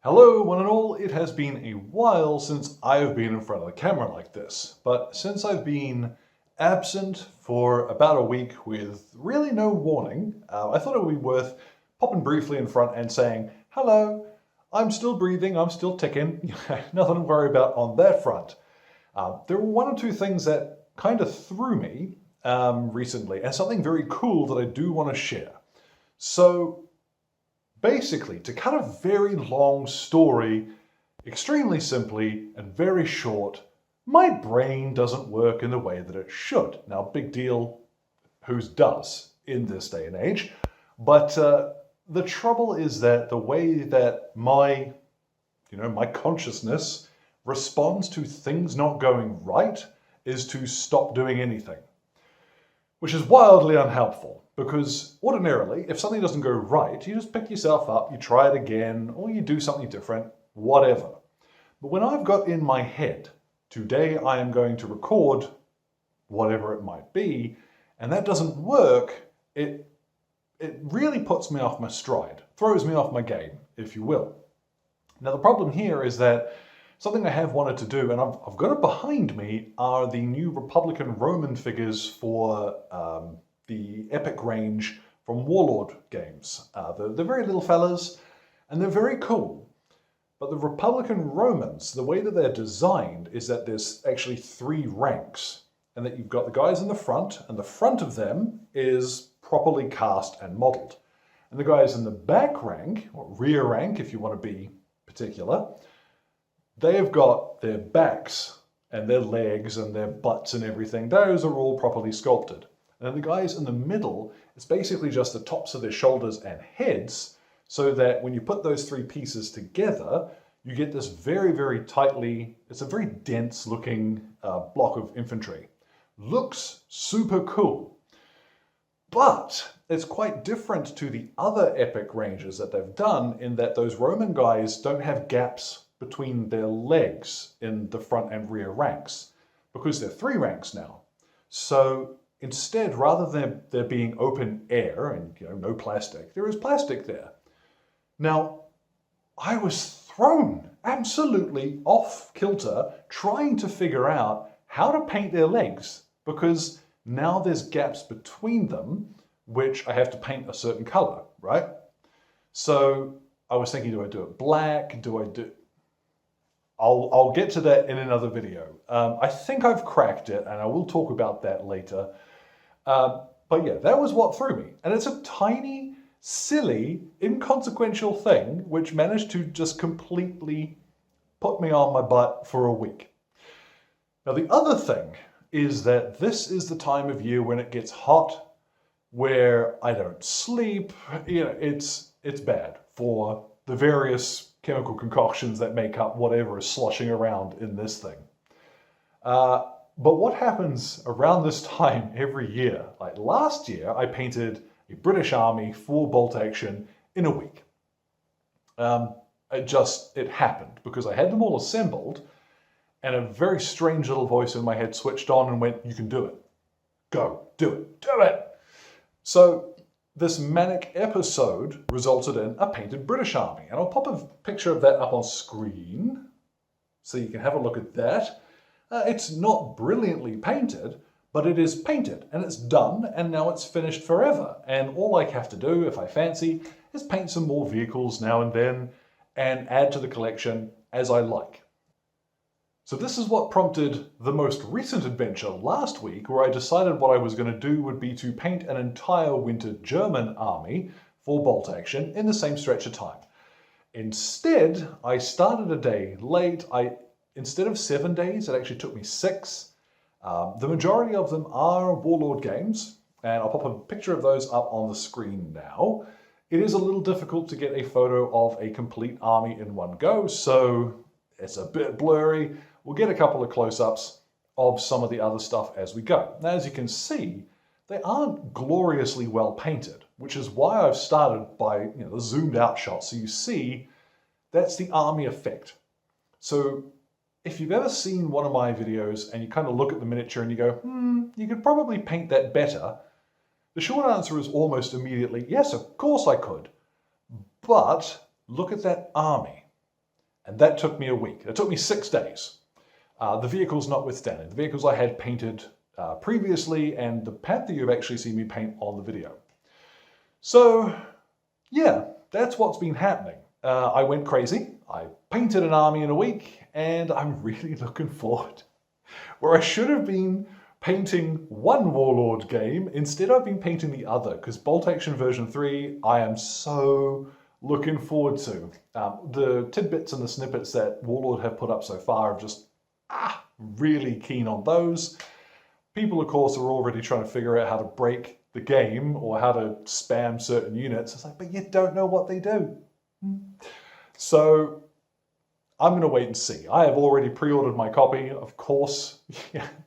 Hello one and all, it has been a while since I've been in front of the camera like this, but since I've been absent for about a week with really no warning, I thought it would be worth popping briefly in front and saying, hello, I'm still breathing, I'm still ticking, nothing to worry about on that front. There were one or two things that kind of threw me recently, and something very cool that I do want to share. So, basically, to cut a very long story extremely simply and very short, my brain doesn't work in the way that it should. Now, big deal, whose does in this day and age? But the trouble is that the way that my consciousness responds to things not going right is to stop doing anything, which is wildly unhelpful. Because ordinarily, if something doesn't go right, you just pick yourself up, you try it again, or you do something different, whatever. But when I've got in my head, today I am going to record whatever it might be, and that doesn't work, it really puts me off my stride, throws me off my game, if you will. Now the problem here is that something I have wanted to do, and I've got it behind me, are the new Republican Roman figures for the Epic range from Warlord games. They're very little fellas, and they're very cool. But the Republican Romans, the way that they're designed is that there's actually 3 ranks, and that you've got the guys in the front, and the front of them is properly cast and modeled. And the guys in the back rank, or rear rank if you want to be particular, they have got their backs and their legs and their butts and everything. Those are all properly sculpted. And the guys in the middle, it's basically just the tops of their shoulders and heads, so that when you put those 3 pieces together, you get this very, very tightly, it's a very dense looking block of infantry. Looks super cool. But it's quite different to the other epic ranges that they've done in that those Roman guys don't have gaps between their legs in the front and rear ranks, because they're 3 ranks now. So instead, rather than there being open air and no plastic, there is plastic there. Now, I was thrown absolutely off kilter trying to figure out how to paint their legs, because now there's gaps between them, which I have to paint a certain color, right? So I was thinking, do I do it black? I'll get to that in another video. I think I've cracked it, and I will talk about that later. But yeah, that was what threw me. And it's a tiny, silly, inconsequential thing which managed to just completely put me on my butt for a week. Now the other thing is that this is the time of year when it gets hot, where I don't sleep. It's bad for the various chemical concoctions that make up whatever is sloshing around in this thing. But what happens around this time every year? Like last year, I painted a British Army full bolt action in a week. It happened because I had them all assembled, and a very strange little voice in my head switched on and went, "You can do it. Go, do it, do it." So this manic episode resulted in a painted British Army, and I'll pop a picture of that up on screen so you can have a look at that. It's not brilliantly painted, but it is painted and it's done, and now it's finished forever. And all I have to do, if I fancy, is paint some more vehicles now and then and add to the collection as I like. So this is what prompted the most recent adventure last week, where I decided what I was going to do would be to paint an entire winter German army for bolt action in the same stretch of time. Instead, I started a day late. Instead of 7 days, it actually took me 6. The majority of them are Warlord games, and I'll pop a picture of those up on the screen now. It is a little difficult to get a photo of a complete army in one go, so it's a bit blurry. We'll get a couple of close-ups of some of the other stuff as we go. Now, as you can see, they aren't gloriously well painted, which is why I've started by the zoomed out shot. So you see, that's the army effect. So if you've ever seen one of my videos and you kind of look at the miniature and you go, you could probably paint that better, the short answer is almost immediately, yes, of course I could. But look at that army. And that took me a week. It took me 6 days. The vehicles notwithstanding. The vehicles I had painted previously and the pad that you've actually seen me paint on the video. So yeah, that's what's been happening. I went crazy. I painted an army in a week and I'm really looking forward. Where I should have been painting one Warlord game, instead I've been painting the other, because Bolt Action version 3 I am so looking forward to. The tidbits and the snippets that Warlord have put up so far, I'm just really keen on those. People, of course, are already trying to figure out how to break the game or how to spam certain units. It's like, but you don't know what they do. So I'm going to wait and see. I have already pre-ordered my copy, of course.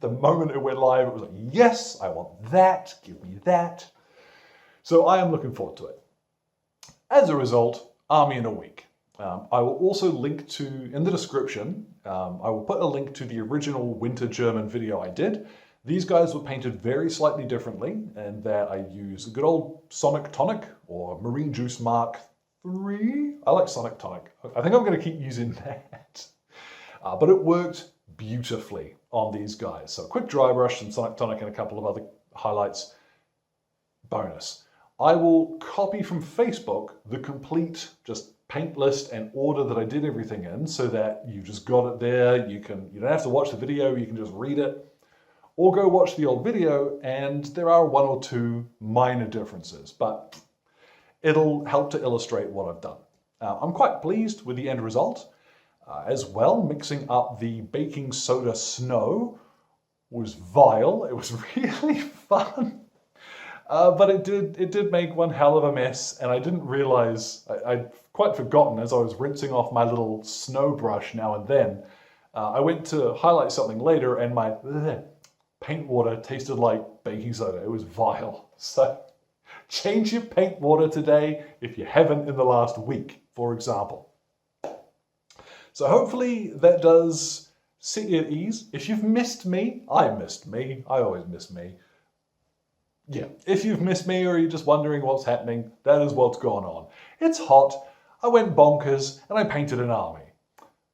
The moment it went live, it was like, yes, I want that. Give me that. So I am looking forward to it. As a result, army in a week. I will also link to, in the description, I will put a link to the original Winter German video I did. These guys were painted very slightly differently, and that I use a good old Sonic Tonic or Marine Juice Mark III. I like Sonic Tonic. I think I'm going to keep using that. But it worked beautifully on these guys. So a quick dry brush, some Sonic Tonic, and a couple of other highlights. Bonus. I will copy from Facebook the complete just paint list and order that I did everything in, so that you just got it there. You don't have to watch the video, you can just read it. Or go watch the old video, and there are 1 or 2 minor differences, but it'll help to illustrate what I've done. I'm quite pleased with the end result. As well, mixing up the baking soda snow was vile. It was really fun. But it did make one hell of a mess, and I didn't realize, I'd quite forgotten as I was rinsing off my little snow brush now and then. I went to highlight something later, and my paint water tasted like baking soda. It was vile. So change your paint water today if you haven't in the last week, for example. So hopefully that does set you at ease. If you've missed me, I missed me. I always miss me. Yeah, if you've missed me or you're just wondering what's happening, that is what's going on. It's hot, I went bonkers, and I painted an army.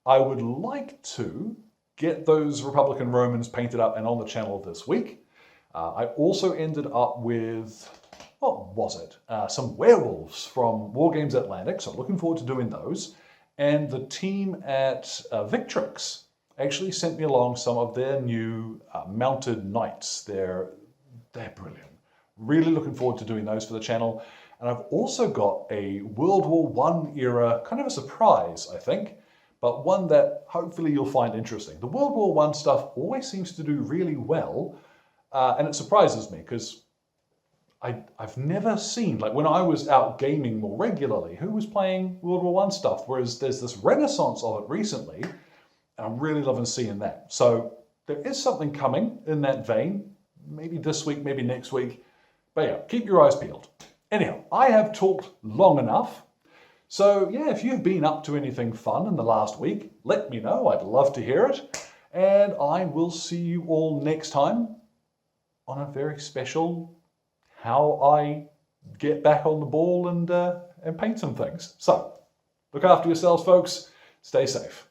I would like to get those Republican Romans painted up and on the channel this week. I also ended up with, what was it? Some werewolves from Wargames Atlantic, so looking forward to doing those. And the team at Victrix actually sent me along some of their new mounted knights. They're brilliant. Really looking forward to doing those for the channel. And I've also got a World War I era, kind of a surprise, I think, but one that hopefully you'll find interesting. The World War I stuff always seems to do really well, and it surprises me because I've never seen, like when I was out gaming more regularly, who was playing World War I stuff, whereas there's this renaissance of it recently, and I'm really loving seeing that. So there is something coming in that vein, maybe this week, maybe next week, but yeah, keep your eyes peeled. Anyhow, I have talked long enough. So yeah, if you've been up to anything fun in the last week, let me know. I'd love to hear it. And I will see you all next time on a very special how I get back on the ball and paint some things. So look after yourselves, folks. Stay safe.